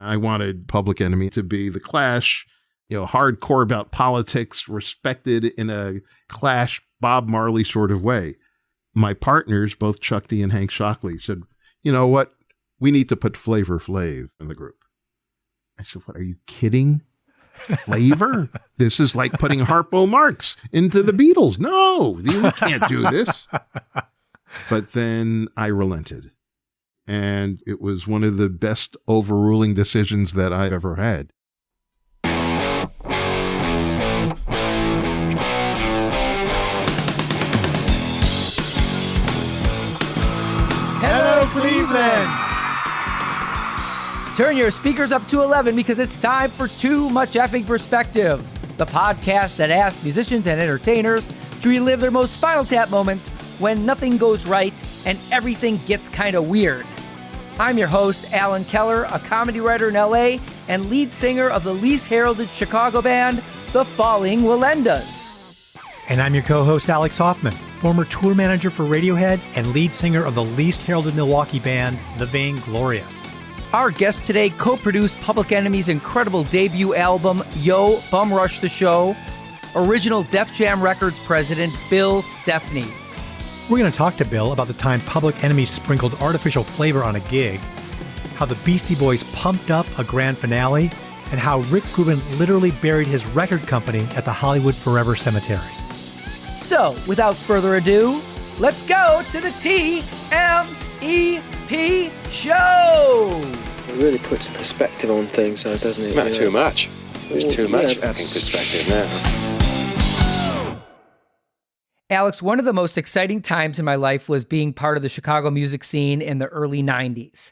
I wanted Public Enemy to be the Clash, hardcore about politics, respected in a Clash Bob Marley sort of way. My partners, both Chuck D and Hank Shockley, said, you know what? We need to put Flavor Flav in the group. I said, what, are you kidding? Flavor? This is like putting Harpo Marx into the Beatles. No, you can't do this. But then I relented. And it was one of the best overruling decisions that I've ever had. Hello, Cleveland! Turn your speakers up to 11 because it's time for Too Much Effing Perspective, the podcast that asks musicians and entertainers to relive their most Spinal Tap moments when nothing goes right and everything gets kind of weird. I'm your host, Alan Keller, a comedy writer in LA and lead singer of the least heralded Chicago band, The Falling Wallendas. And I'm your co-host, Alex Hoffman, former tour manager for Radiohead and lead singer of the least heralded Milwaukee band, The Vainglorious. Our guest today co-produced Public Enemy's incredible debut album, Yo, Bum Rush the Show, original Def Jam Records president, Bill Stephney. We're going to talk to Bill about the time Public Enemy sprinkled artificial flavor on a gig, how the Beastie Boys pumped up a grand finale, and how Rick Ruben literally buried his record company at the Hollywood Forever Cemetery. So, without further ado, let's go to the TMEP show! It really puts perspective on things, though, doesn't it? Not too much. There's too much yeah, perspective now. Alex, one of the most exciting times in my life was being part of the Chicago music scene in the early 90s.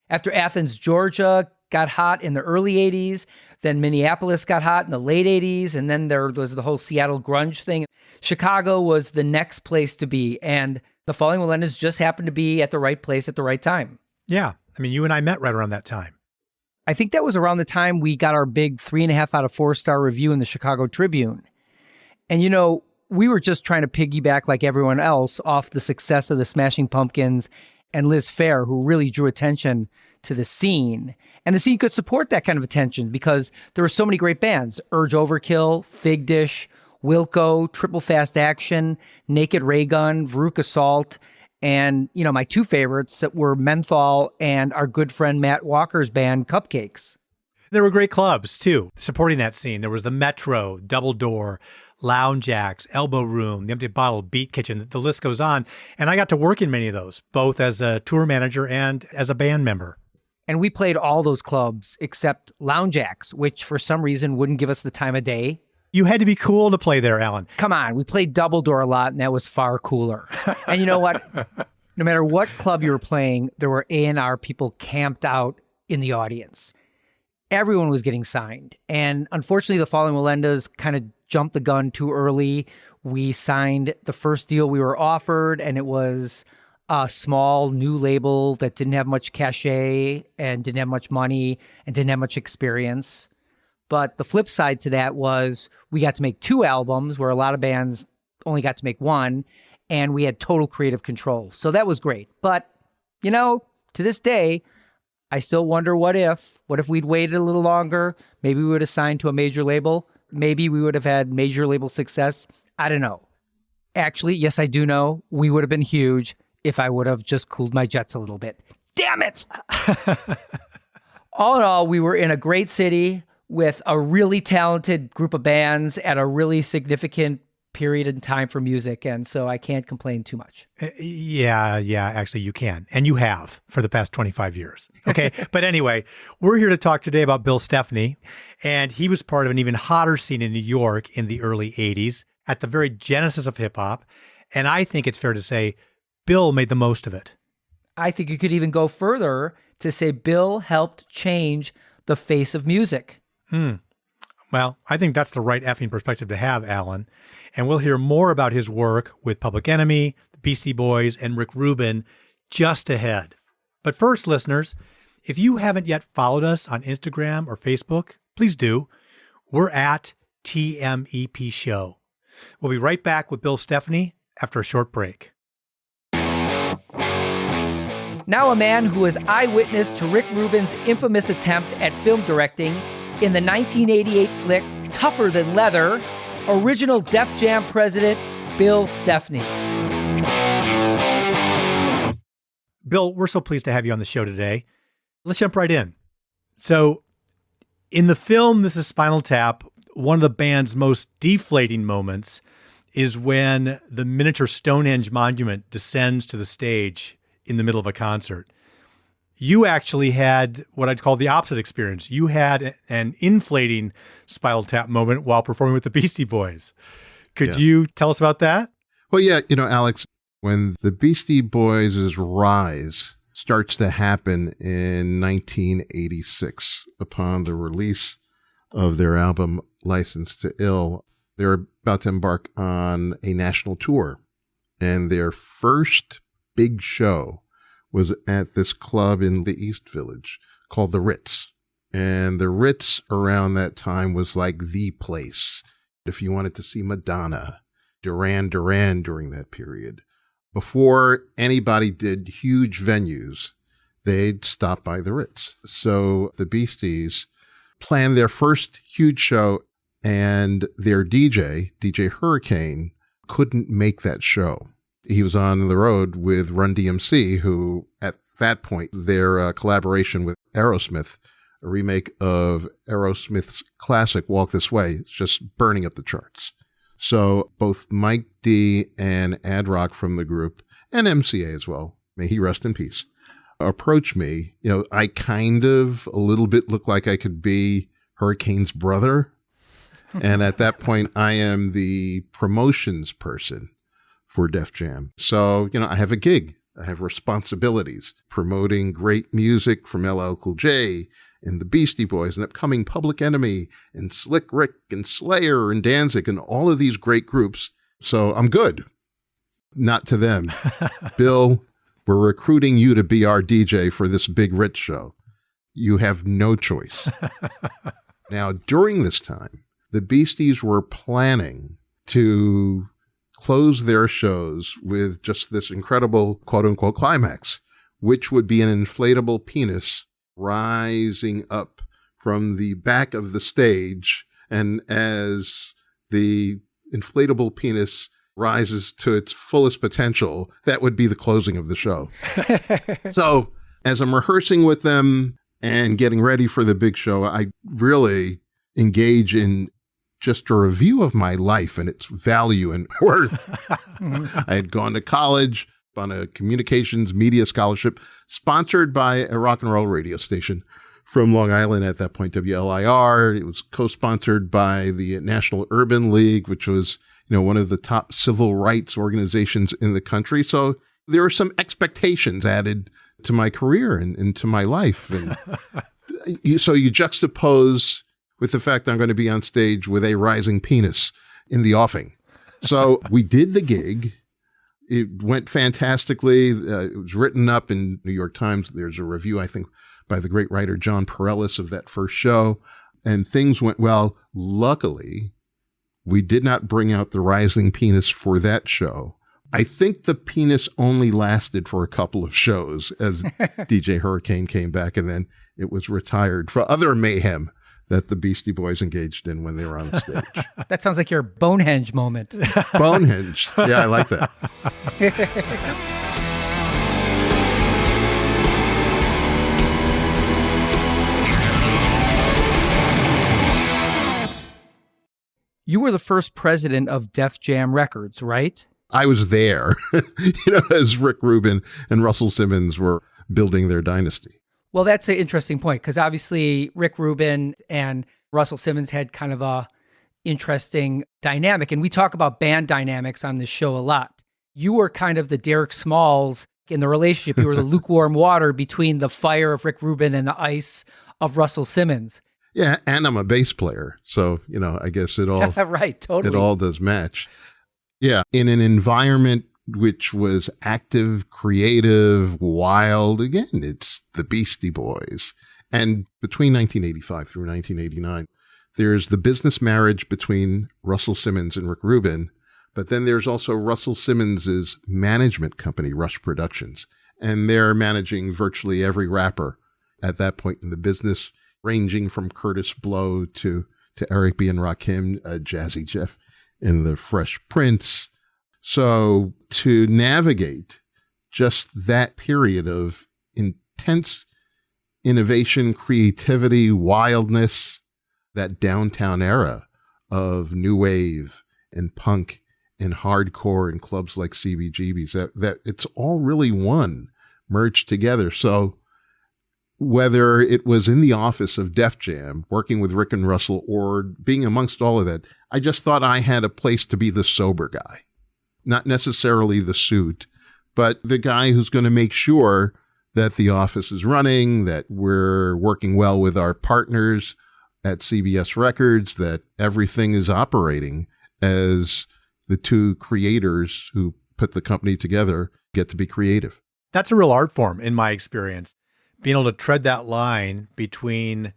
After Athens, Georgia got hot in the early 80s, then Minneapolis got hot in the late 80s, and then there was the whole Seattle grunge thing. Chicago was the next place to be, and the Falling Wallendas just happened to be at the right place at the right time. Yeah, I mean, you and I met right around that time. I think that was around the time we got our big 3.5 out of 4-star review in the Chicago Tribune. And we were just trying to piggyback like everyone else off the success of the Smashing Pumpkins and Liz Phair, who really drew attention to the scene. And the scene could support that kind of attention because there were so many great bands: Urge Overkill, Fig Dish, Wilco, Triple Fast Action, Naked Raygun, Veruca Assault, and, my two favorites that were Menthol and our good friend Matt Walker's band, Cupcakes. There were great clubs, too, supporting that scene. There was the Metro, Double Door, Lounge Acts, Elbow Room, the Empty Bottle, Beat Kitchen, the list goes on. And I got to work in many of those, both as a tour manager and as a band member. And we played all those clubs except Lounge Acts, which for some reason wouldn't give us the time of day. You had to be cool to play there, Alan. Come on, we played Double Door a lot, and that was far cooler. And you know what? No matter what club you were playing, there were A&R people camped out in the audience. Everyone was getting signed. And unfortunately, the Falling Wallendas kind of jumped the gun too early. We signed the first deal we were offered, and it was a small new label that didn't have much cachet and didn't have much money and didn't have much experience. But the flip side to that was we got to make 2 albums where a lot of bands only got to make 1, and we had total creative control. So that was great. But, to this day, I still wonder what if we'd waited a little longer, maybe we would have signed to a major label. Maybe we would have had major label success. I don't know. Actually, yes, I do know. We would have been huge if I would have just cooled my jets a little bit. Damn it! All in all, we were in a great city with a really talented group of bands at a really significant period in time for music. And so I can't complain too much. Yeah, actually you can. And you have for the past 25 years. Okay. But anyway, we're here to talk today about Bill Stephney. And he was part of an even hotter scene in New York in the early 80s at the very genesis of hip hop. And I think it's fair to say Bill made the most of it. I think you could even go further to say Bill helped change the face of music. Well, I think that's the right effing perspective to have, Alan. And we'll hear more about his work with Public Enemy, the Beastie Boys, and Rick Ruben just ahead. But first, listeners, if you haven't yet followed us on Instagram or Facebook, please do. We're at TMEP Show. We'll be right back with Bill Stephney after a short break. Now a man who was eyewitness to Rick Ruben's infamous attempt at film directing in the 1988 flick Tougher Than Leather, original Def Jam president Bill Stephney. Bill, we're so pleased to have you on the show today. Let's jump right in. So, in the film This Is Spinal Tap, one of the band's most deflating moments is when the miniature Stonehenge monument descends to the stage in the middle of a concert. You actually had what I'd call the opposite experience. You had an inflating Spinal Tap moment while performing with the Beastie Boys. Could you tell us about that? Well, yeah, Alex, when the Beastie Boys' rise starts to happen in 1986 upon the release of their album License to Ill, they're about to embark on a national tour. And their first big show was at this club in the East Village called the Ritz. And the Ritz around that time was like the place. If you wanted to see Madonna, Duran Duran during that period, before anybody did huge venues, they'd stop by the Ritz. So the Beasties planned their first huge show, and their DJ Hurricane, couldn't make that show. He was on the road with Run DMC, who at that point, their collaboration with Aerosmith, a remake of Aerosmith's classic Walk This Way, is just burning up the charts. So both Mike D and Ad Rock from the group, and MCA as well, may he rest in peace, approached me. I kind of a little bit look like I could be Hurricane's brother. And at that point, I am the promotions person for Def Jam. So, I have a gig. I have responsibilities, promoting great music from LL Cool J and the Beastie Boys and upcoming Public Enemy and Slick Rick and Slayer and Danzig and all of these great groups. So I'm good. Not to them. Bill, we're recruiting you to be our DJ for this big Ritz show. You have no choice. Now, during this time, the Beasties were planning to close their shows with just this incredible quote-unquote climax, which would be an inflatable penis rising up from the back of the stage. And as the inflatable penis rises to its fullest potential, that would be the closing of the show. So as I'm rehearsing with them and getting ready for the big show, I really engage in just a review of my life and its value and worth. I had gone to college on a communications media scholarship sponsored by a rock and roll radio station from Long Island at that point, WLIR. It was co-sponsored by the National Urban League, which was, one of the top civil rights organizations in the country. So there were some expectations added to my career and to my life. And so you juxtapose with the fact that I'm going to be on stage with a rising penis in the offing. So we did the gig. It went fantastically. It was written up in New York Times. There's a review, I think, by the great writer John Perellis of that first show. And things went well. Luckily, we did not bring out the rising penis for that show. I think the penis only lasted for a couple of shows as DJ Hurricane came back, and then it was retired for other mayhem that the Beastie Boys engaged in when they were on the stage. That sounds like your Bonehenge moment. Bonehenge. Yeah, I like that. You were the first president of Def Jam Records, right? I was there, as Rick Ruben and Russell Simmons were building their dynasty. Well, that's an interesting point because obviously Rick Ruben and Russell Simmons had kind of a interesting dynamic. And we talk about band dynamics on this show a lot. You were kind of the Derek Smalls in the relationship. You were the lukewarm water between the fire of Rick Ruben and the ice of Russell Simmons. Yeah, and I'm a bass player. So, I guess it all right, totally. It all does match. Yeah, in an environment which was active, creative, wild. Again, it's the Beastie Boys. And between 1985 through 1989, there's the business marriage between Russell Simmons and Rick Ruben, but then there's also Russell Simmons's management company, Rush Productions. And they're managing virtually every rapper at that point in the business, ranging from Curtis Blow to Eric B. and Rakim, Jazzy Jeff and the Fresh Prince. So to navigate just that period of intense innovation, creativity, wildness, that downtown era of new wave and punk and hardcore and clubs like CBGB's, that it's all really one, merged together. So whether it was in the office of Def Jam, working with Rick and Russell, or being amongst all of that, I just thought I had a place to be the sober guy. Not necessarily the suit, but the guy who's going to make sure that the office is running, that we're working well with our partners at CBS Records, that everything is operating as the two creators who put the company together get to be creative. That's a real art form in my experience. Being able to tread that line between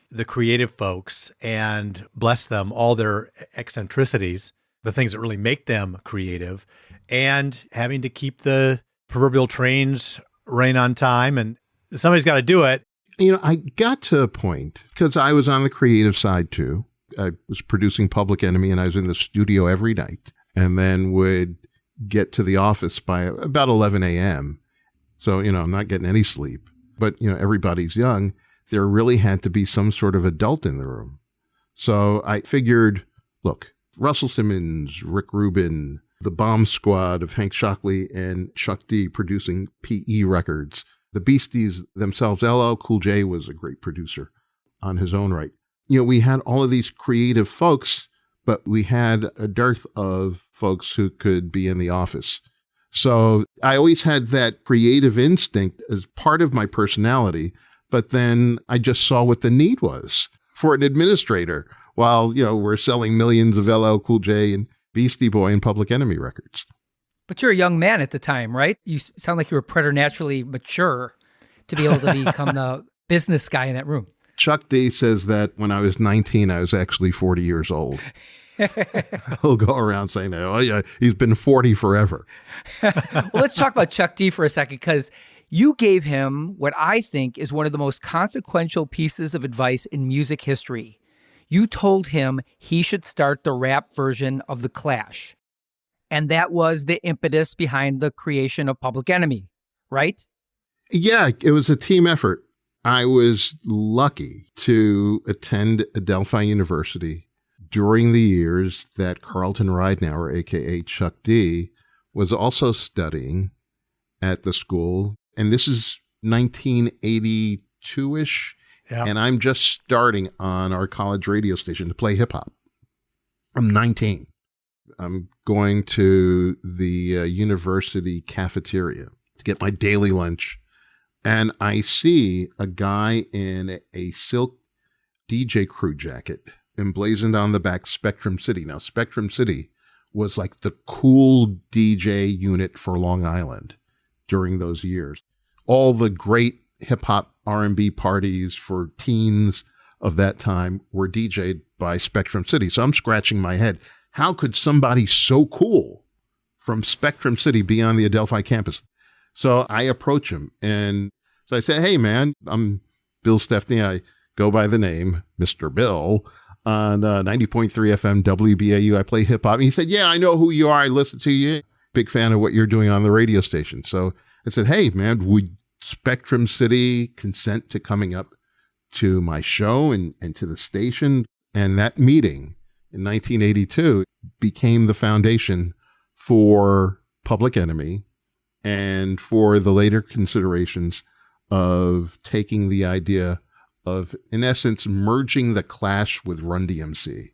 the creative folks and, bless them, all their eccentricities, the things that really make them creative, and having to keep the proverbial trains running on time, and somebody's got to do it. You know, I got to a point, because I was on the creative side too. I was producing Public Enemy, and I was in the studio every night, and then would get to the office by about 11 a.m. So, you know, I'm not getting any sleep. But, you know, everybody's young. There really had to be some sort of adult in the room. So I figured, look, Russell Simmons, Rick Ruben, the Bomb Squad of Hank Shocklee and Chuck D producing PE records, the Beasties themselves, LL Cool J was a great producer on his own right. You know, we had all of these creative folks, but we had a dearth of folks who could be in the office. So I always had that creative instinct as part of my personality, but then I just saw what the need was for an administrator while, you know, we're selling millions of LL Cool J and Beastie Boy and Public Enemy records. But you're a young man at the time, right? You sound like you were preternaturally mature to be able to become the business guy in that room. Chuck D says that when I was 19, I was actually 40 years old. He'll go around saying that, oh yeah, he's been 40 forever. Well, let's talk about Chuck D for a second, because you gave him what I think is one of the most consequential pieces of advice in music history. You told him he should start the rap version of The Clash. And that was the impetus behind the creation of Public Enemy, right? Yeah, it was a team effort. I was lucky to attend Adelphi University during the years that Carlton Ridenauer, a.k.a. Chuck D, was also studying at the school. And this is 1982-ish. Yeah. And I'm just starting on our college radio station to play hip hop. I'm 19. I'm going to the university cafeteria to get my daily lunch. And I see a guy in a silk DJ crew jacket emblazoned on the back, Spectrum City. Now, Spectrum City was like the cool DJ unit for Long Island during those years. All the great hip-hop R&B parties for teens of that time were DJ'd by Spectrum City. So I'm scratching my head. How could somebody so cool from Spectrum City be on the Adelphi campus? So I approach him, and so I say, hey, man, I'm Bill Stephney. I go by the name Mr. Bill on 90.3 FM WBAU. I play hip hop. And he said, yeah, I know who you are. I listen to you. Big fan of what you're doing on the radio station. So I said, hey, man, would Spectrum City consent to coming up to my show and to the station? And that meeting in 1982 became the foundation for Public Enemy and for the later considerations of taking the idea of, in essence, merging the Clash with Run DMC.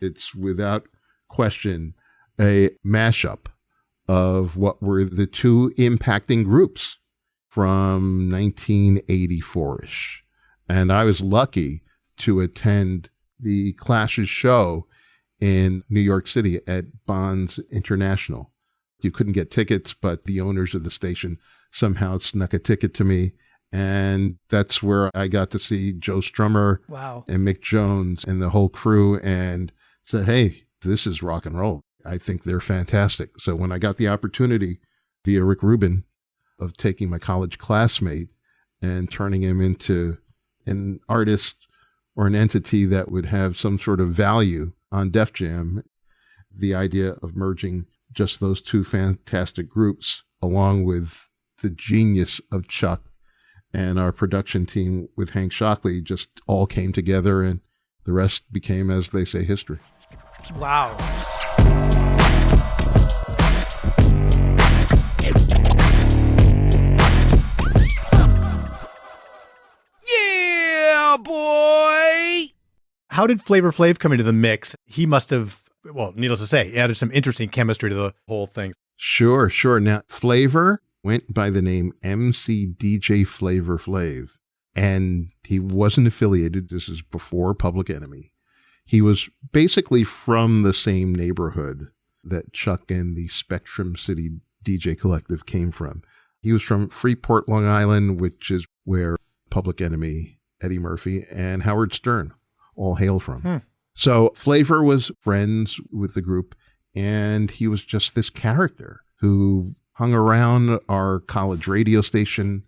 It's without question a mashup of what were the two impacting groups from 1984-ish. And I was lucky to attend the Clash's show in New York City at Bonds International. You couldn't get tickets, but the owners of the station somehow snuck a ticket to me. And that's where I got to see Joe Strummer and Mick Jones and the whole crew and said, hey, this is rock and roll. I think they're fantastic. So when I got the opportunity via Rick Ruben of taking my college classmate and turning him into an artist or an entity that would have some sort of value on Def Jam. The idea of merging just those two fantastic groups, along with the genius of Chuck and our production team with Hank Shockley, just all came together, and the rest became, as they say, history. Wow. Yeah, boy! How did Flavor Flav come into the mix? He must have, well, needless to say, added some interesting chemistry to the whole thing. Sure. Now, Flavor went by the name MC DJ Flavor Flav, and he wasn't affiliated. This is before Public Enemy. He was basically from the same neighborhood that Chuck and the Spectrum City DJ Collective came from. He was from Freeport, Long Island, which is where Public Enemy, Eddie Murphy, and Howard Stern all hail from. So Flavor was friends with the group, and he was just this character who hung around our college radio station,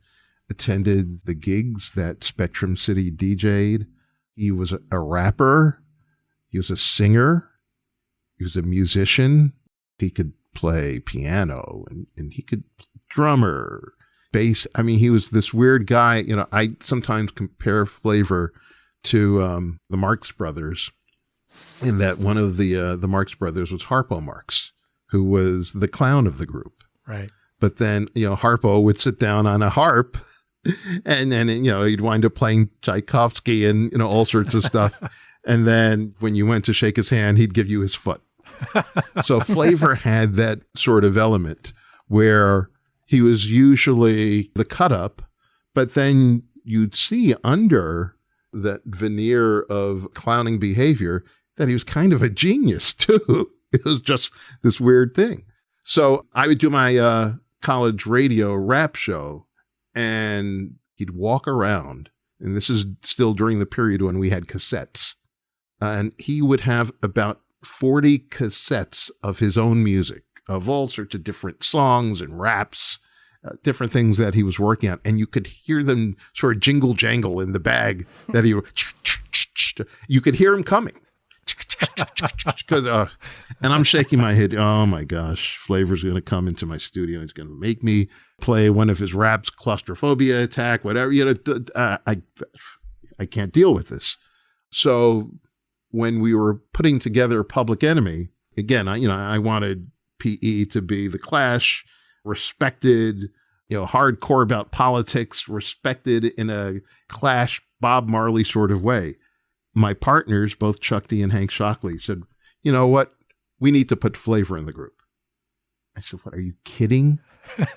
attended the gigs that Spectrum City DJ'd. He was a rapper. He was a singer. He was a musician. He could play piano and he could drummer, bass. I mean, he was this weird guy. You know, I sometimes compare Flavor to the Marx Brothers, in that one of the Marx Brothers was Harpo Marx, who was the clown of the group. Right. But then, Harpo would sit down on a harp and then, he'd wind up playing Tchaikovsky and, all sorts of stuff. And then when you went to shake his hand, he'd give you his foot. So Flavor had that sort of element where he was usually the cut up, but then you'd see under that veneer of clowning behavior that he was kind of a genius too. It was just this weird thing. So I would do my college radio rap show, and he'd walk around, and this is still during the period when we had cassettes, and he would have about 40 cassettes of his own music, of all sorts of different songs and raps, different things that he was working on. And you could hear them sort of jingle jangle in the bag that you could hear him coming. And I'm shaking my head. Oh my gosh, Flavor's going to come into my studio and he's going to make me play one of his raps, Claustrophobia Attack, whatever. I can't deal with this. So when we were putting together Public Enemy, again, I wanted PE to be the Clash, respected, hardcore about politics, respected in a Clash Bob Marley sort of way. My partners, both Chuck D and Hank Shockley, said, you know what? We need to put Flavor in the group. I said, what, are you kidding?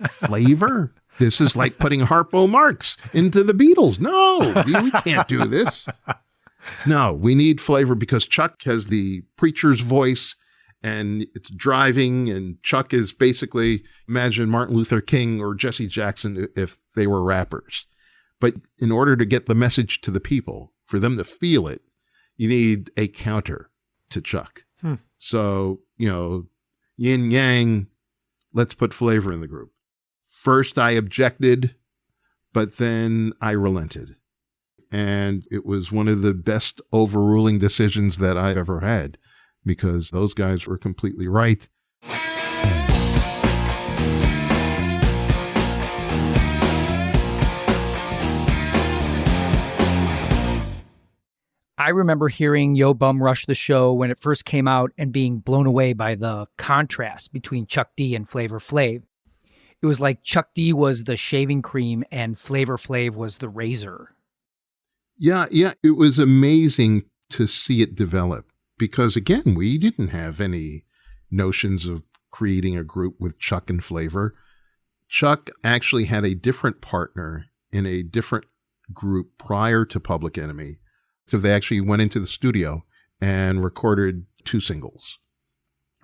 Flavor? This is like putting Harpo Marx into the Beatles. No, we can't do this. No, we need Flavor because Chuck has the preacher's voice and it's driving, and Chuck is basically, imagine Martin Luther King or Jesse Jackson if they were rappers. But in order to get the message to the people, for them to feel it, you need a counter to Chuck. So, yin yang, let's put Flavor in the group. First I objected, but then I relented. And it was one of the best overruling decisions that I've ever had, because those guys were completely right. I remember hearing Yo Bum Rush the show when it first came out and being blown away by the contrast between Chuck D and Flavor Flav. It was like Chuck D was the shaving cream and Flavor Flav was the razor. Yeah, it was amazing to see it develop because, again, we didn't have any notions of creating a group with Chuck and Flavor. Chuck actually had a different partner in a different group prior to Public Enemy. So they actually went into the studio and recorded 2 singles.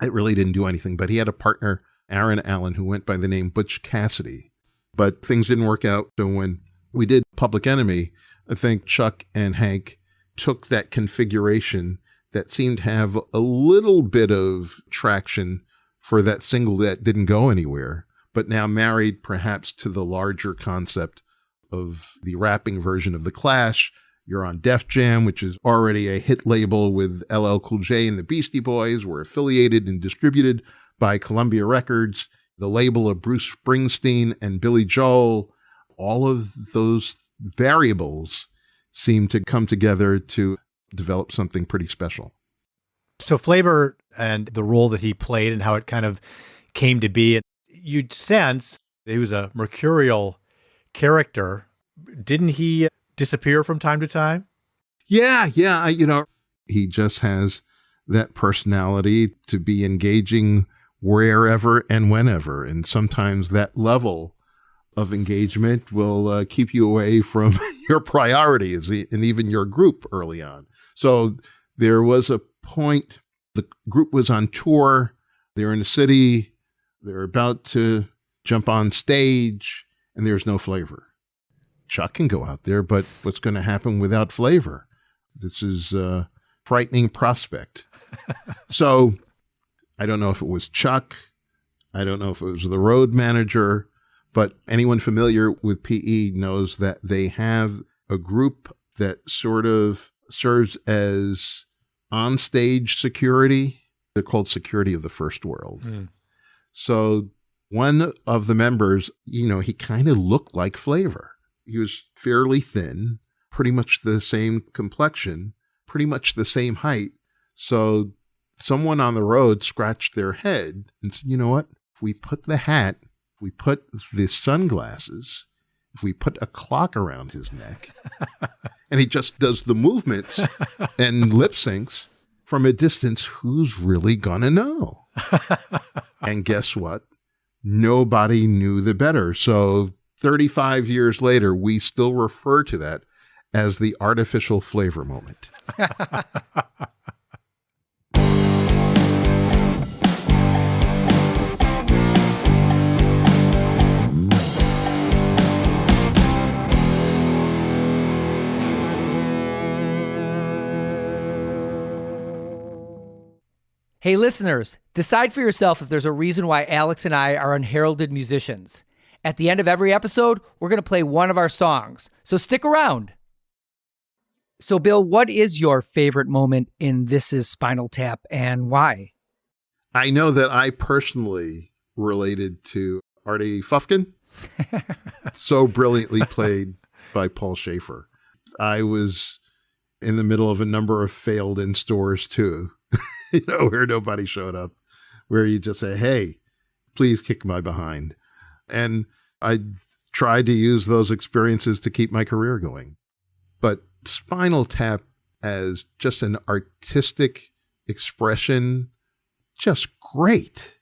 It really didn't do anything, but he had a partner, Aaron Allen, who went by the name Butch Cassidy. But things didn't work out. So when we did Public Enemy, I think Chuck and Hank took that configuration that seemed to have a little bit of traction for that single that didn't go anywhere, but now married perhaps to the larger concept of the rapping version of The Clash. You're on Def Jam, which is already a hit label with LL Cool J and the Beastie Boys. We're affiliated and distributed by Columbia Records, the label of Bruce Springsteen and Billy Joel. All of those variables seem to come together to develop something pretty special. So Flavor and the role that he played and how it kind of came to be, you'd sense he was a mercurial character. Didn't he disappear from time to time? Yeah. He just has that personality to be engaging wherever and whenever. And sometimes that level of engagement will keep you away from your priorities and even your group early on. So there was a point, the group was on tour, they're in a city, they're about to jump on stage, and there's no Flavor. Chuck can go out there, but what's going to happen without Flavor? This is a frightening prospect. So I don't know if it was Chuck, I don't know if it was the road manager, but anyone familiar with PE knows that they have a group that sort of serves as on-stage security. They're called Security of the First World. So one of the members, he kind of looked like Flavor. He was fairly thin, pretty much the same complexion, pretty much the same height. So someone on the road scratched their head and said, you know what? If we put the hat, if we put the sunglasses, if we put a clock around his neck, and he just does the movements and lip syncs from a distance, who's really going to know? And guess what? Nobody knew the better. So 35 years later, we still refer to that as the artificial Flavor moment. Hey, listeners, decide for yourself if there's a reason why Alex and I are unheralded musicians. At the end of every episode, we're going to play one of our songs, so stick around. So, Bill, what is your favorite moment in This Is Spinal Tap and why? I know that I personally related to Artie Fufkin, so brilliantly played by Paul Schaefer. I was in the middle of a number of failed in stores too, where nobody showed up, where you just say, hey, please kick my behind. And I tried to use those experiences to keep my career going. But Spinal Tap as just an artistic expression, just great.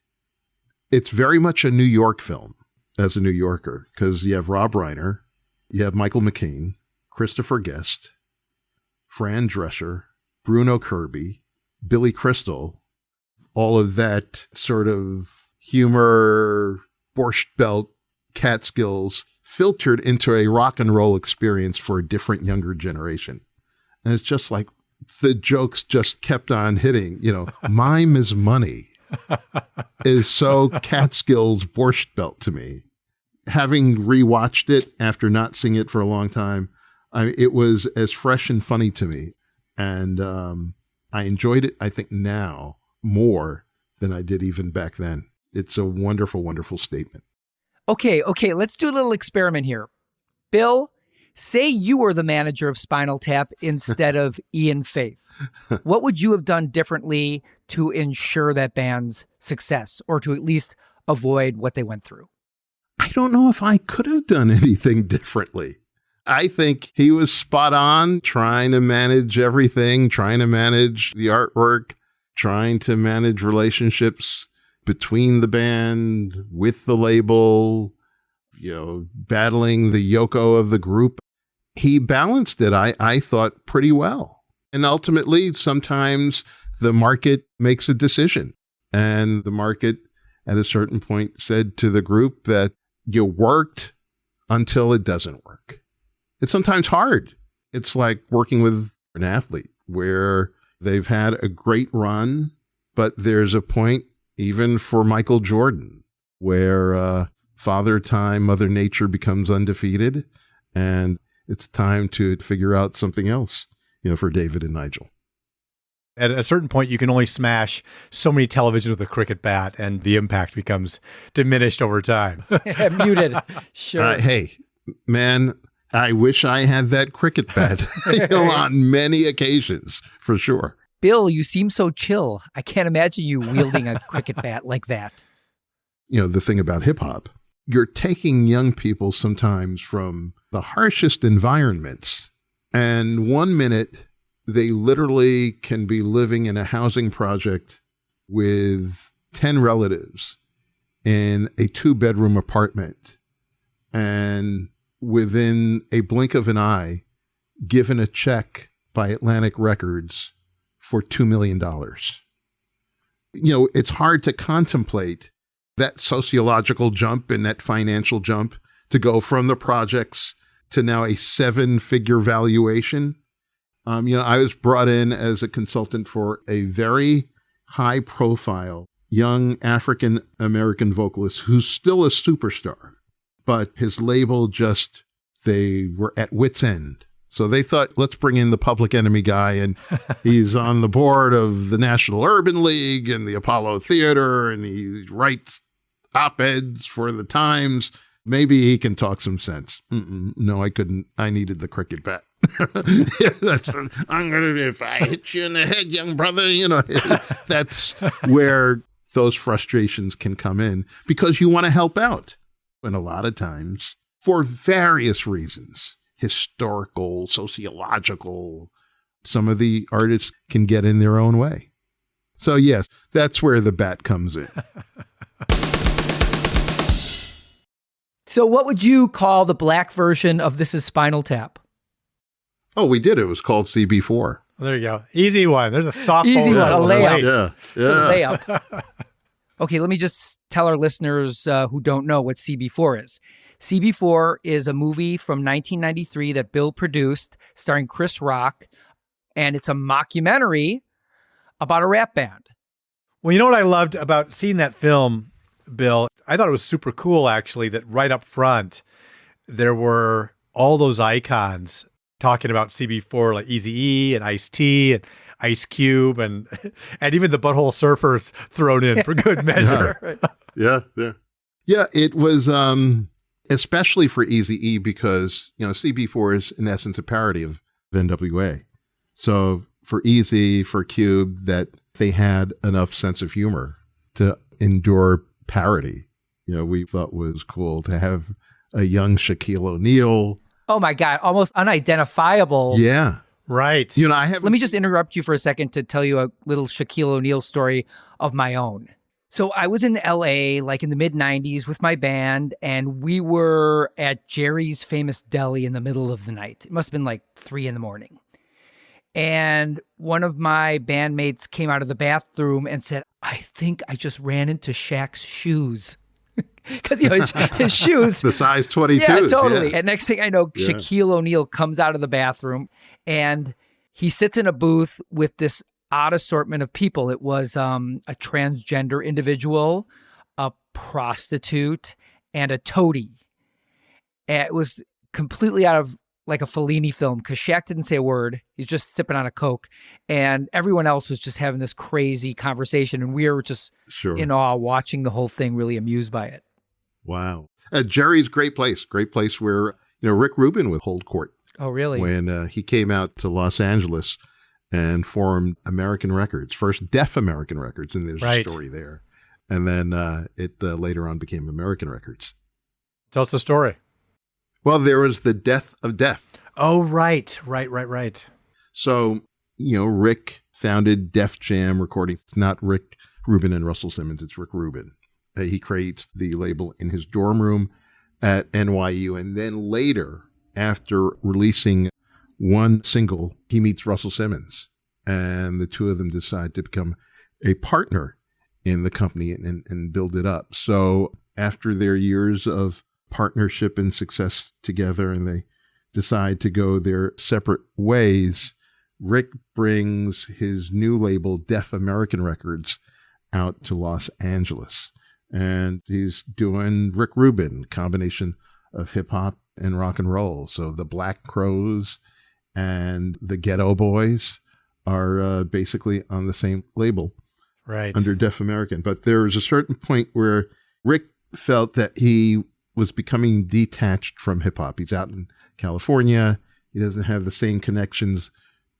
It's very much a New York film as a New Yorker, because you have Rob Reiner, you have Michael McKean, Christopher Guest, Fran Drescher, Bruno Kirby, Billy Crystal, all of that sort of humor, Borscht Belt, Catskills, filtered into a rock and roll experience for a different younger generation. And it's just like the jokes just kept on hitting, mime is money is so Catskills Borscht Belt to me. Having rewatched it after not seeing it for a long time, it was as fresh and funny to me. And I enjoyed it, I think, now more than I did even back then. It's a wonderful, wonderful statement. Okay, let's do a little experiment here. Bill, say you were the manager of Spinal Tap instead of Ian Faith. What would you have done differently to ensure that band's success, or to at least avoid what they went through? I don't know if I could have done anything differently. I think he was spot on, trying to manage everything, trying to manage the artwork, trying to manage relationships between the band, with the label, battling the Yoko of the group. He balanced it, I thought, pretty well. And ultimately, sometimes the market makes a decision. And the market, at a certain point, said to the group that you worked until it doesn't work. It's sometimes hard. It's like working with an athlete where they've had a great run, but there's a point, even for Michael Jordan, where Father Time, Mother Nature becomes undefeated, and it's time to figure out something else, for David and Nigel. At a certain point, you can only smash so many televisions with a cricket bat, and the impact becomes diminished over time. Muted. Sure. Hey, man, I wish I had that cricket bat on many occasions, for sure. Bill, you seem so chill. I can't imagine you wielding a cricket bat like that. The thing about hip hop, you're taking young people sometimes from the harshest environments, and 1 minute they literally can be living in a housing project with 10 relatives in a 2-bedroom apartment, and within a blink of an eye, given a check by Atlantic Records for $2 million. It's hard to contemplate that sociological jump and that financial jump to go from the projects to now a 7-figure valuation. I was brought in as a consultant for a very high-profile young African-American vocalist who's still a superstar, but his label they were at wit's end. So they thought, let's bring in the Public Enemy guy, and he's on the board of the National Urban League and the Apollo Theater, and he writes op-eds for the Times. Maybe he can talk some sense. No, I couldn't. I needed the cricket bat. If I hit you in the head, young brother, that's where those frustrations can come in, because you want to help out. And a lot of times, for various reasons, historical, sociological, some of the artists can get in their own way. So yes, that's where the bat comes in. So what would you call the black version of This Is Spinal Tap? Oh, we did. It was called CB4. There you go. Easy one. There's a softball. Easy one. A layup. Yeah. A layup. Okay, let me just tell our listeners who don't know what CB4 is. CB4 is a movie from 1993 that Bill produced, starring Chris Rock, and it's a mockumentary about a rap band. Well, you know what I loved about seeing that film, Bill? I thought it was super cool, actually, that right up front, there were all those icons talking about CB4, like Eazy-E and Ice-T and Ice Cube and even the Butthole Surfers thrown in for good measure. Yeah. It was especially for Eazy-E because CB4 is in essence a parody of NWA. So for Eazy, for Cube, that they had enough sense of humor to endure parody. We thought was cool to have a young Shaquille O'Neal. Oh my God, almost unidentifiable. Yeah. Right. Let me just interrupt you for a second to tell you a little Shaquille O'Neal story of my own. So I was in LA like in the mid 90s with my band, and we were at Jerry's Famous Deli in the middle of the night. It must have been like 3 a.m. And one of my bandmates came out of the bathroom and said, I think I just ran into Shaq's shoes. Because his shoes, the size 22. Yeah, totally. And next thing I know, Shaquille O'Neal comes out of the bathroom and he sits in a booth with this odd assortment of people. It was a transgender individual, a prostitute, and a toady. And it was completely out of like a Fellini film because Shaq didn't say a word. He's just sipping on a Coke. And everyone else was just having this crazy conversation. And we were just in awe watching the whole thing, really amused by it. Wow. Jerry's great place where, Rick Ruben would hold court. Oh, really? When he came out to Los Angeles and formed American Records, first Deaf American Records. And there's a story there. And then it later on became American Records. Tell us the story. Well, there was the death of Def. Oh, right. So, Rick founded Def Jam Recording. It's not Rick Ruben and Russell Simmons. It's Rick Ruben. He creates the label in his dorm room at NYU. And then later, after releasing one single, he meets Russell Simmons. And the two of them decide to become a partner in the company and build it up. So after their years of partnership and success together, and they decide to go their separate ways, Rick brings his new label, Deaf American Records, out to Los Angeles. And he's doing Rick Ruben, combination of hip hop and rock and roll. So the Black Crowes and the Ghetto Boys are basically on the same label, Right. under Def American. But there was a certain point where Rick felt that he was becoming detached from hip hop. He's out in California. He doesn't have the same connections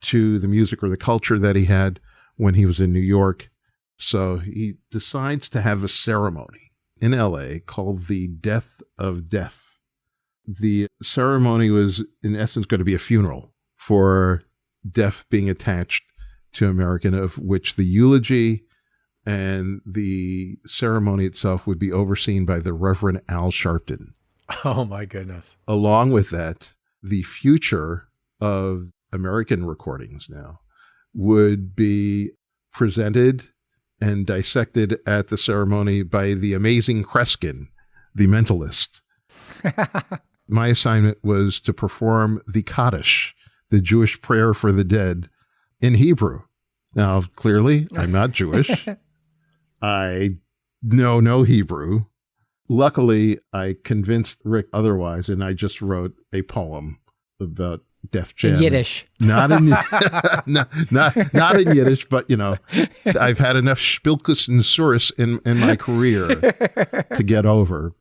to the music or the culture that he had when he was in New York. So he decides to have a ceremony in LA called the Death of Def. The ceremony was, in essence, going to be a funeral for Def being attached to American, of which the eulogy and the ceremony itself would be overseen by the Reverend Al Sharpton. Oh, my goodness. Along with that, the future of American recordings now would be presented and dissected at the ceremony by the amazing Kreskin, the mentalist. My assignment was to perform the Kaddish, the Jewish prayer for the dead, in Hebrew. Now, clearly, I'm not Jewish. I know no Hebrew. Luckily, I convinced Rick otherwise, and I just wrote a poem about Def Jam. In Yiddish. Not in not in Yiddish, but I've had enough Spilkus and Surus in my career to get over.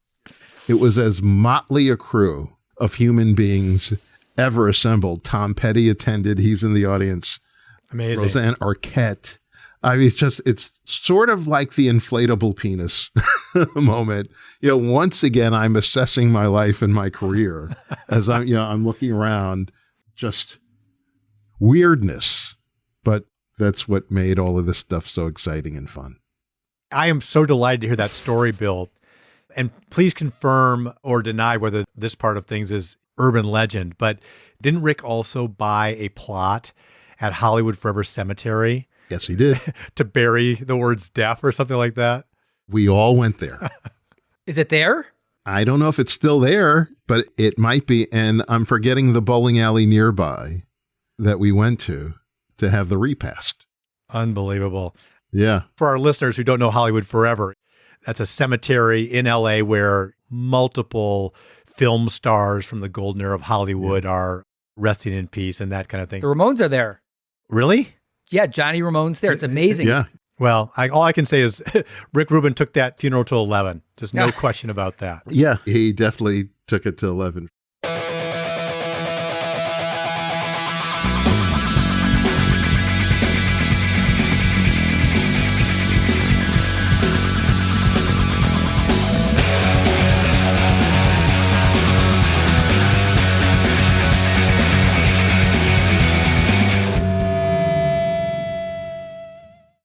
It was as motley a crew of human beings ever assembled. Tom Petty attended. He's in the audience. Amazing. Roseanne Arquette. I mean, it's sort of like the inflatable penis moment. Once again, I'm assessing my life and my career as I'm looking around, just weirdness. But that's what made all of this stuff so exciting and fun. I am so delighted to hear that story, Bill. And please confirm or deny whether this part of things is urban legend. But didn't Rick also buy a plot at Hollywood Forever Cemetery? Yes, he did. To bury the words deaf or something like that? We all went there. Is it there? I don't know if it's still there, but it might be. And I'm forgetting the bowling alley nearby that we went to have the repast. Unbelievable. Yeah. For our listeners who don't know Hollywood Forever, that's a cemetery in LA where multiple film stars from the golden era of Hollywood are resting in peace and that kind of thing. The Ramones are there. Really? Yeah, Johnny Ramone's there. It's amazing. Yeah. Well, all I can say is Rick Ruben took that funeral to 11. Just no question about that. Yeah, he definitely took it to 11.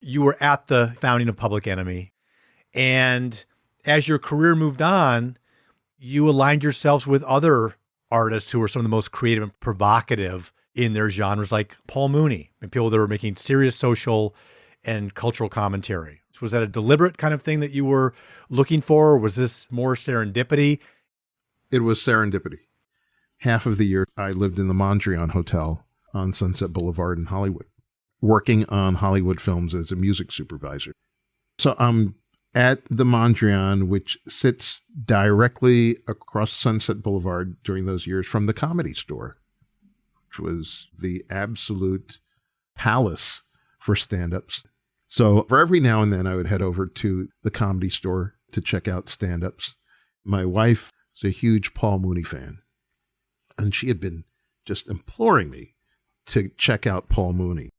You were at the founding of Public Enemy, and as your career moved on, you aligned yourselves with other artists who were some of the most creative and provocative in their genres, like Paul Mooney, and people that were making serious social and cultural commentary. So was that a deliberate kind of thing that you were looking for, or was this more serendipity? It was serendipity. Half of the year, I lived in the Mondrian Hotel on Sunset Boulevard in Hollywood, working on Hollywood films as a music supervisor. So I'm at the Mondrian, which sits directly across Sunset Boulevard during those years from the Comedy Store, which was the absolute palace for stand-ups. So for every now and then, I would head over to the Comedy Store to check out stand-ups. My wife is a huge Paul Mooney fan, and she had been just imploring me to check out Paul Mooney.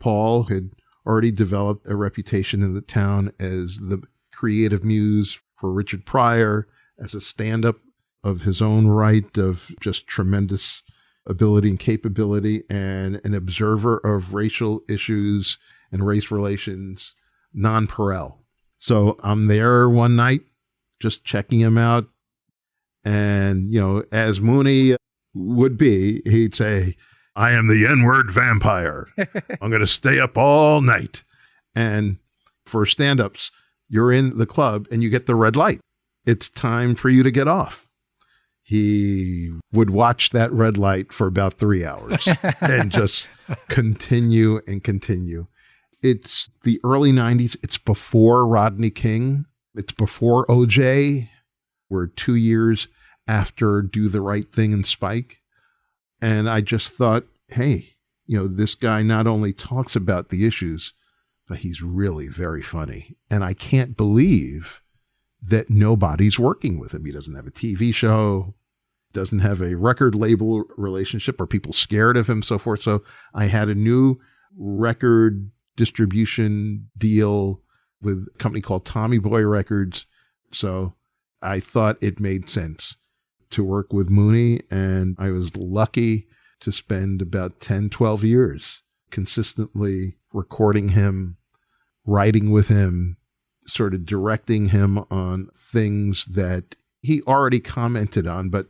Paul had already developed a reputation in the town as the creative muse for Richard Pryor, as a stand-up of his own right, of just tremendous ability and capability, and an observer of racial issues and race relations, nonpareil. So I'm there one night, just checking him out. And, as Mooney would be, he'd say, "I am the N-word vampire. I'm going to stay up all night." And for stand-ups, you're in the club and you get the red light. It's time for you to get off. He would watch that red light for about 3 hours and just continue and continue. It's the early 90s. It's before Rodney King It's before OJ. We're 2 years after Do the Right Thing and Spike. And I just thought, hey, this guy not only talks about the issues, but he's really very funny. And I can't believe that nobody's working with him. He doesn't have a TV show, doesn't have a record label relationship. Are people scared of him, so forth? So I had a new record distribution deal with a company called Tommy Boy Records. So I thought it made sense to work with Mooney, and I was lucky to spend about 10, 12 years consistently recording him, writing with him, sort of directing him on things that he already commented on. But,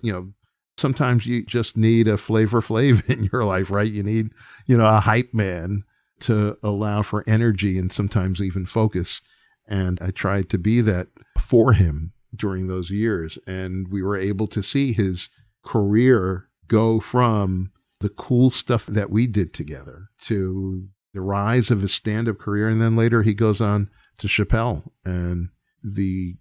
sometimes you just need a Flavor Flav in your life, right? You need, a hype man to allow for energy and sometimes even focus. And I tried to be that for him during those years. And we were able to see his career go from the cool stuff that we did together to the rise of his stand-up career. And then later he goes on to Chappelle, and the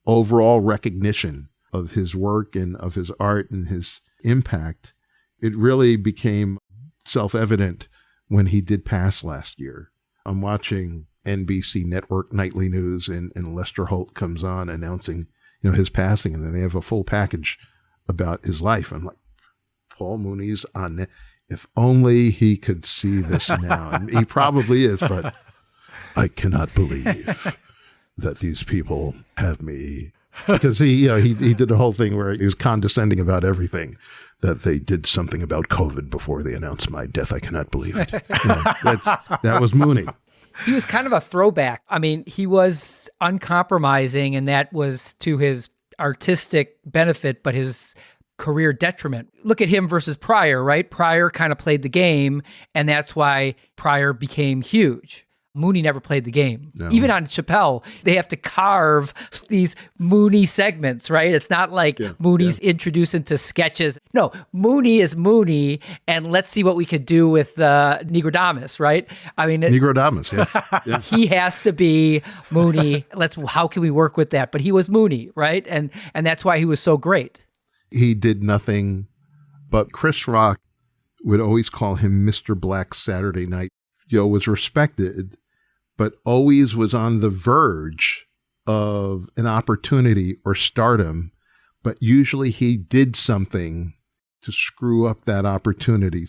overall recognition of his work and of his art and his impact. It really became self-evident when he did pass last year. I'm watching NBC Network Nightly News, and Lester Holt comes on announcing, his passing, and then they have a full package about his life. I'm like, Paul Mooney's on. If only he could see this now. And he probably is, but I cannot believe that these people have me. Because he did a whole thing where he was condescending about everything, that they did something about COVID before they announced my death. I cannot believe it. That was Mooney. He was kind of a throwback. I mean, he was uncompromising, and that was to his artistic benefit, but his career detriment. Look at him versus Pryor, right? Pryor kind of played the game, and that's why Pryor became huge. Mooney never played the game. No. Even on Chappelle, they have to carve these Mooney segments, right? It's not like Mooney's introduced into sketches. No, Mooney is Mooney, and let's see what we could do with Negrodamus, right? I mean, Negrodamus, yes. Yeah. He has to be Mooney. How can we work with that? But he was Mooney, right? And that's why he was so great. He did nothing, but Chris Rock would always call him Mr. Black Saturday Night. Was respected, but always was on the verge of an opportunity or stardom. But usually he did something to screw up that opportunity.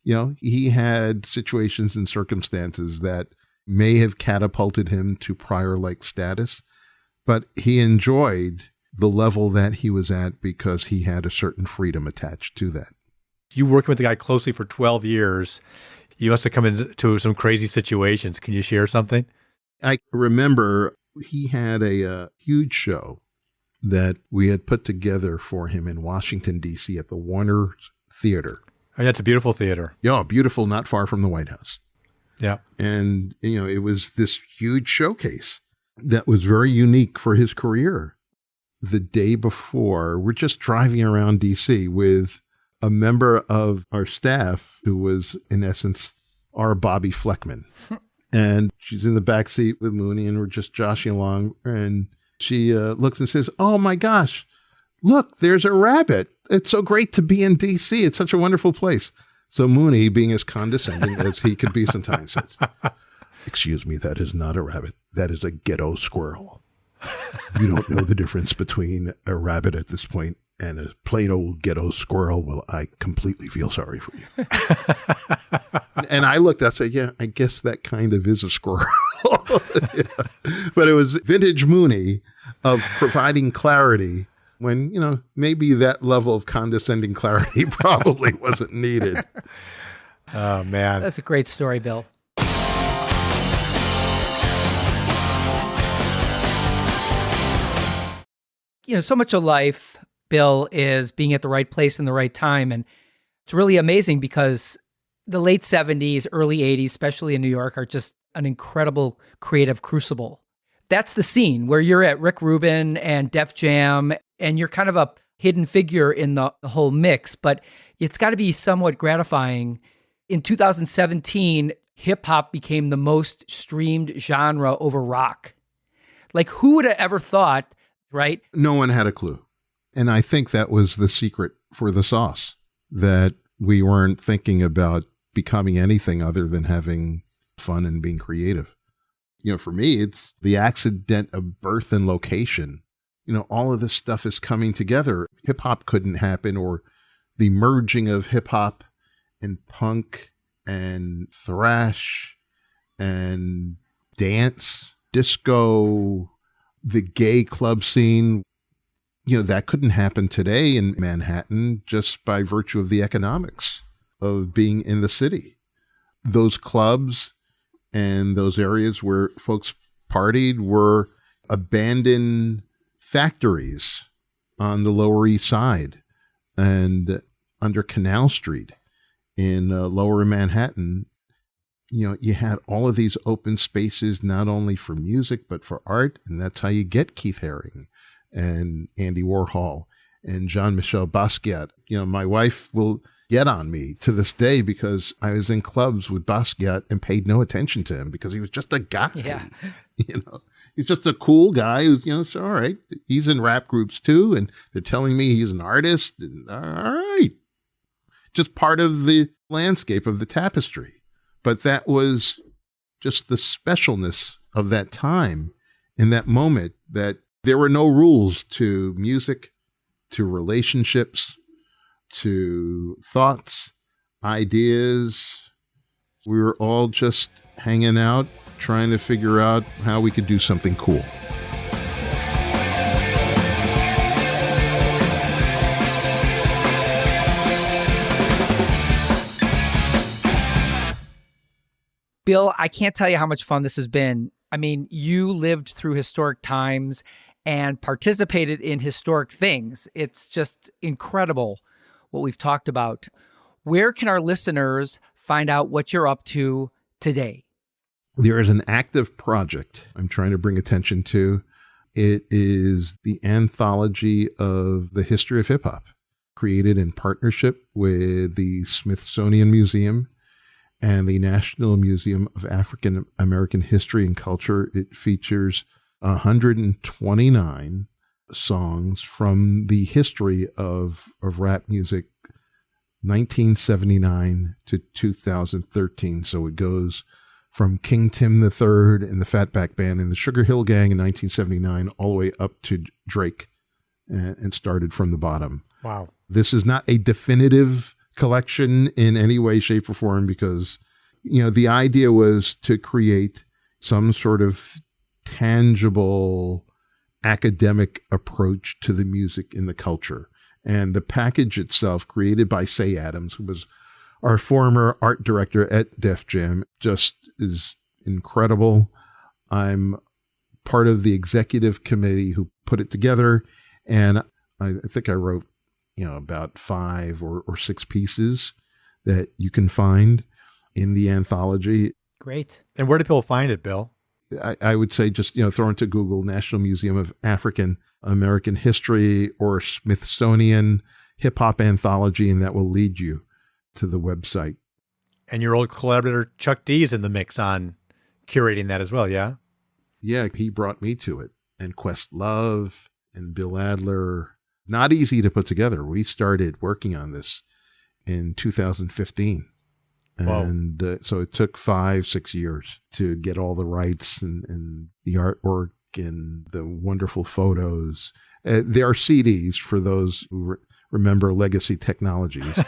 He had situations and circumstances that may have catapulted him to Pryor-like status, but he enjoyed the level that he was at because he had a certain freedom attached to that. You working with the guy closely for 12 years. You must have come into some crazy situations. Can you share something? I remember he had a huge show that we had put together for him in Washington, D.C. at the Warner Theater. Oh, that's a beautiful theater. Yeah, beautiful, not far from the White House. Yeah. And, it was this huge showcase that was very unique for his career. The day before, we're just driving around D.C. with a member of our staff who was, in essence, our Bobby Fleckman. And she's in the back seat with Mooney, and we're just joshing along. And she looks and says, "Oh, my gosh, look, there's a rabbit. It's so great to be in D.C. It's such a wonderful place." So Mooney, being as condescending as he could be sometimes, says, "Excuse me, that is not a rabbit. That is a ghetto squirrel. You don't know the difference between a rabbit at this point and a plain old ghetto squirrel. Well, I completely feel sorry for you." And I looked, I said, yeah, I guess that kind of is a squirrel. Yeah. But it was vintage Mooney of providing clarity when, maybe that level of condescending clarity probably wasn't needed. Oh, man. That's a great story, Bill. So much of life, Bill, is being at the right place in the right time. And it's really amazing because the late 70s, early 80s, especially in New York, are just an incredible creative crucible. That's the scene where you're at Rick Ruben and Def Jam, and you're kind of a hidden figure in the whole mix, but it's got to be somewhat gratifying. In 2017, hip hop became the most streamed genre over rock. Like, who would have ever thought, right? No one had a clue. And I think that was the secret for the sauce, that we weren't thinking about becoming anything other than having fun and being creative. You know, for me, it's the accident of birth and location. You know, all of this stuff is coming together. Hip hop couldn't happen, or the merging of hip hop and punk and thrash and dance, disco, the gay club scene. You know, that couldn't happen today in Manhattan just by virtue of the economics of being in the city. Those clubs and those areas where folks partied were abandoned factories on the Lower East Side and under Canal Street in Lower Manhattan. You know, you had all of these open spaces, not only for music, but for art. And that's how you get Keith Haring and Andy Warhol and Jean-Michel Basquiat. You know, my wife will get on me to this day because I was in clubs with Basquiat and paid no attention to him because he was just a guy. Yeah. You know, he's just a cool guy who's, you know, so all right, he's in rap groups too. And they're telling me he's an artist. And all right. Just part of the landscape of the tapestry. But that was just the specialness of that time in that moment, that there were no rules to music, to relationships, to thoughts, ideas. We were all just hanging out, trying to figure out how we could do something cool. Bill, I can't tell you how much fun this has been. I mean, you lived through historic times and participated in historic things. It's just incredible what we've talked about. Where can our listeners find out what you're up to today? There is an active project I'm trying to bring attention to. It is the Anthology of the History of Hip Hop, created in partnership with the Smithsonian Museum and the National Museum of African American History and Culture. It features 129 songs from the history of rap music, 1979 to 2013. So it goes from King Tim III and the Fatback Band and the Sugar Hill Gang in 1979 all the way up to Drake, and started from the bottom. Wow. This is not a definitive collection in any way, shape, or form, because, you know, the idea was to create some sort of tangible academic approach to the music in the culture. And the package itself, created by Say Adams, who was our former art director at Def Jam, just is incredible. I'm part of the executive committee who put it together. And I think I wrote, you know, about 5 or 6 pieces that you can find in the anthology. Great. And where do people find it, Bill? I would say just, you know, throw into Google National Museum of African American History or Smithsonian Hip Hop Anthology, and that will lead you to the website. And your old collaborator, Chuck D, is in the mix on curating that as well, yeah? Yeah, he brought me to it. And Questlove and Bill Adler. Not easy to put together. We started working on this in 2015. And so it took 5-6 years to get all the rights and the artwork and the wonderful photos. There are CDs for those who remember legacy technologies.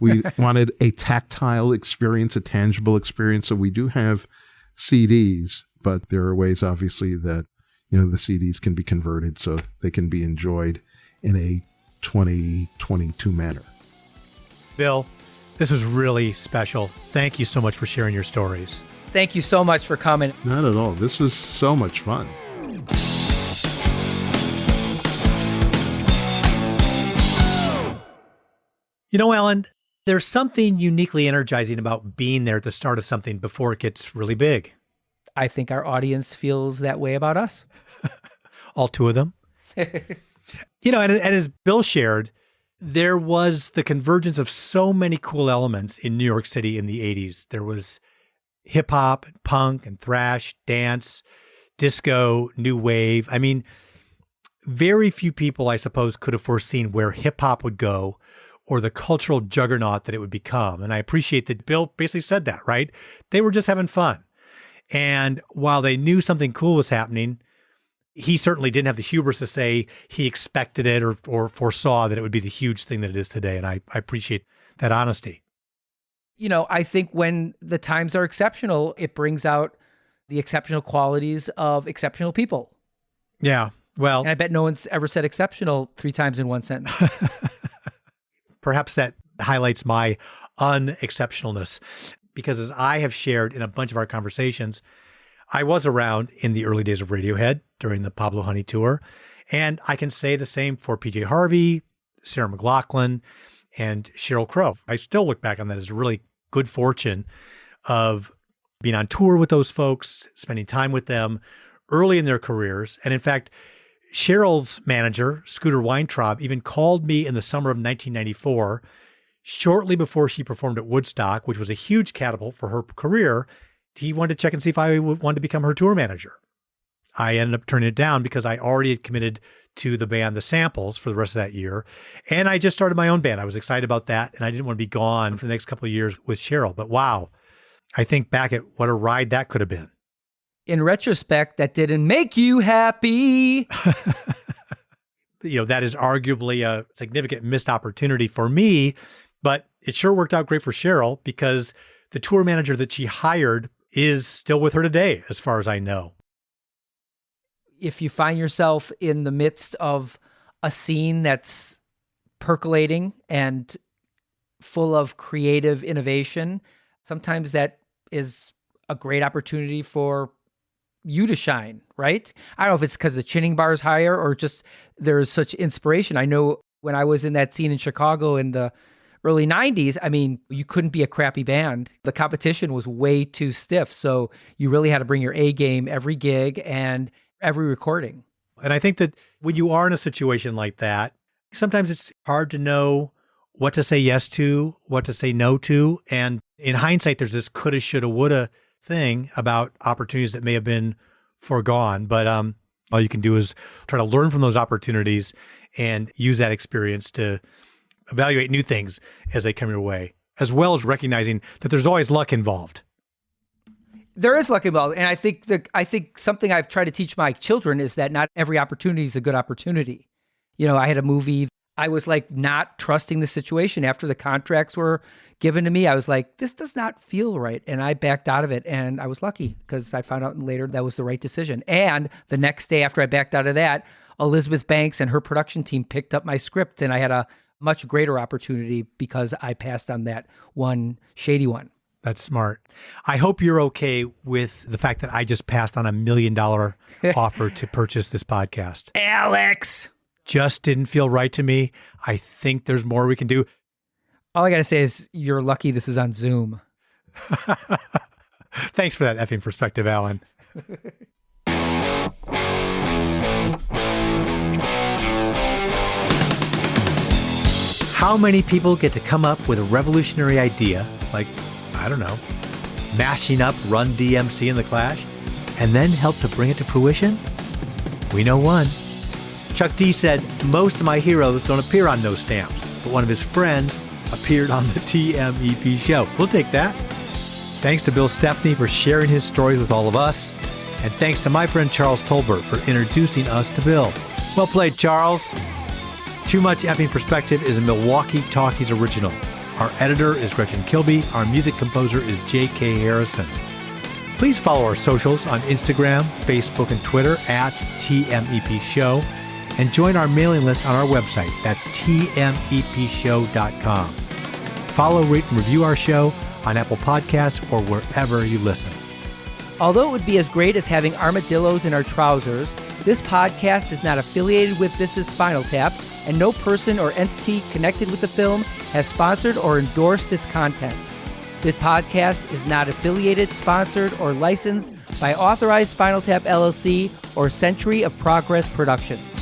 We wanted a tactile experience, a tangible experience. So we do have CDs, but there are ways, obviously, that, you know, the CDs can be converted so they can be enjoyed in a 2022 manner. Bill, this was really special. Thank you so much for sharing your stories. Thank you so much for coming. Not at all. This was so much fun. You know, Alan, there's something uniquely energizing about being there at the start of something before it gets really big. I think our audience feels that way about us. All 2 of them. You know, and as Bill shared, there was the convergence of so many cool elements in New York City in the 80s. There was hip hop, and punk, and thrash, dance, disco, new wave. I mean, very few people, I suppose, could have foreseen where hip hop would go or the cultural juggernaut that it would become. And I appreciate that Bill basically said that, right? They were just having fun. And while they knew something cool was happening, he certainly didn't have the hubris to say he expected it or foresaw that it would be the huge thing that it is today. And I appreciate that honesty. You know, I think when the times are exceptional, it brings out the exceptional qualities of exceptional people. Yeah, well. And I bet no one's ever said exceptional 3 times in one sentence. Perhaps that highlights my unexceptionalness, because as I have shared in a bunch of our conversations, I was around in the early days of Radiohead during the Pablo Honey tour. And I can say the same for PJ Harvey, Sarah McLachlan, and Sheryl Crow. I still look back on that as a really good fortune of being on tour with those folks, spending time with them early in their careers. And in fact, Cheryl's manager, Scooter Weintraub, even called me in the summer of 1994, shortly before she performed at Woodstock, which was a huge catapult for her career. He wanted to check and see if I wanted to become her tour manager. I ended up turning it down because I already had committed to the band The Samples for the rest of that year. And I just started my own band. I was excited about that. And I didn't want to be gone for the next couple of years with Sheryl. But wow, I think back at what a ride that could have been. In retrospect, that didn't make you happy. You know, that is arguably a significant missed opportunity for me, but it sure worked out great for Sheryl because the tour manager that she hired is still with her today, as far as I know. If you find yourself in the midst of a scene that's percolating and full of creative innovation, sometimes that is a great opportunity for you to shine, right? I don't know if it's because the chinning bar is higher or just there's such inspiration. I know when I was in that scene in Chicago in the early 90s, I mean, you couldn't be a crappy band. The competition was way too stiff. So you really had to bring your A game every gig and every recording. And I think that when you are in a situation like that, sometimes it's hard to know what to say yes to, what to say no to. And in hindsight, there's this coulda, shoulda, woulda thing about opportunities that may have been foregone. But all you can do is try to learn from those opportunities and use that experience to evaluate new things as they come your way, as well as recognizing that there's always luck involved. There is luck involved. And I think something I've tried to teach my children is that not every opportunity is a good opportunity. You know, I had a movie, I was like not trusting the situation after the contracts were given to me. I was like, this does not feel right. And I backed out of it. And I was lucky because I found out later that was the right decision. And the next day after I backed out of that, Elizabeth Banks and her production team picked up my script and I had a much greater opportunity because I passed on that one shady one. That's smart. I hope you're okay with the fact that I just passed on $1 million offer to purchase this podcast. Alex! Just didn't feel right to me. I think there's more we can do. All I got to say is you're lucky this is on Zoom. Thanks for that effing perspective, Alan. How many people get to come up with a revolutionary idea, like, I don't know, mashing up Run DMC and The Clash, and then help to bring it to fruition? We know one. Chuck D said, most of my heroes don't appear on No Stamps, but one of his friends appeared on the TMEP show. We'll take that. Thanks to Bill Stephney for sharing his stories with all of us. And thanks to my friend Charles Tolbert for introducing us to Bill. Well played, Charles. Too Much Effing Perspective is a Milwaukee Talkies original. Our editor is Gretchen Kilby. Our music composer is J.K. Harrison. Please follow our socials on Instagram, Facebook, and Twitter at TMEP Show. And join our mailing list on our website. That's tmepshow.com. Follow, rate, and review our show on Apple Podcasts or wherever you listen. Although it would be as great as having armadillos in our trousers, this podcast is not affiliated with This Is Spinal Tap, and no person or entity connected with the film has sponsored or endorsed its content. This podcast is not affiliated, sponsored, or licensed by Authorized Spinal Tap LLC or Century of Progress Productions.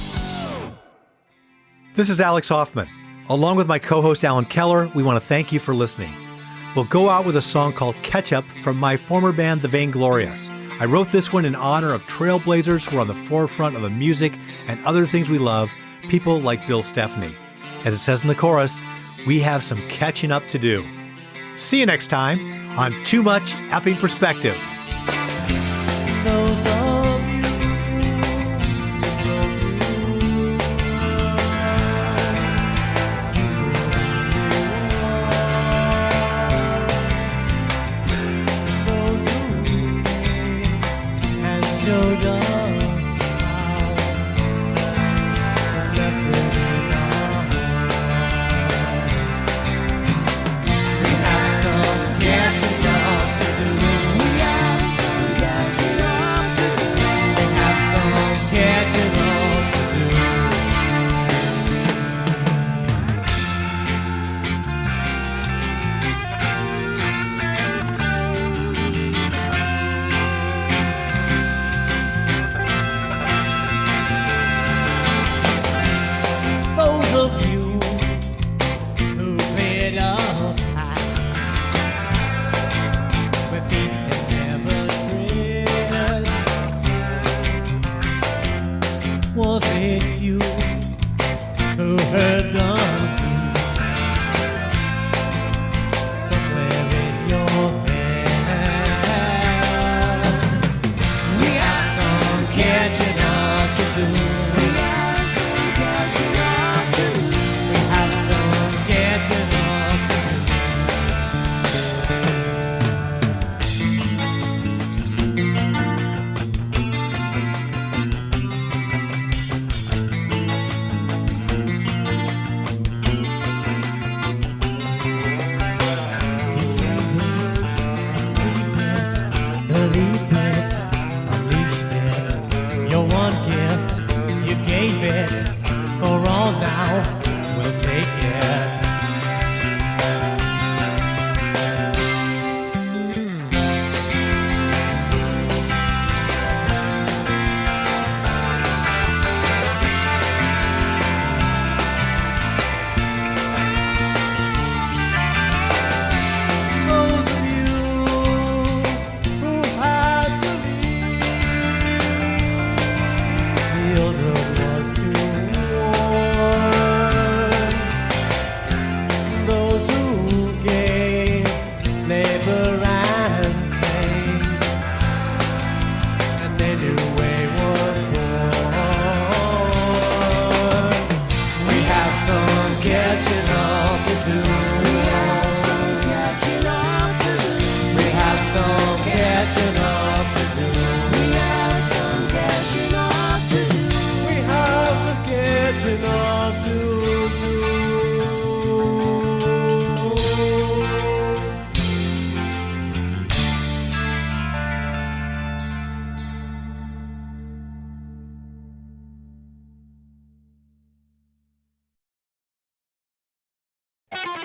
This is Alex Hoffman. Along with my co-host Alan Keller, we want to thank you for listening. We'll go out with a song called Ketchup from my former band, The Vainglorious. I wrote this one in honor of trailblazers who are on the forefront of the music and other things we love, people like Bill Stephney. As it says in the chorus, we have some catching up to do. See you next time on Too Much Effing Perspective. Was it you who heard the beat somewhere in your head? We have some catching up to do. We have some catching up to do. We have some catching up to believed it, unleashed it. Your one gift, you gave it. For all now, we'll take it. Those of you who had to leave, the old road was too worn. Those who gave labor and pain, and they knew way was born. We have some catching up to do. We have some catching up to do. We have some catching up to do. We have some catching up to do. We have some catching up to do.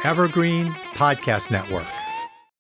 Evergreen Podcast Network.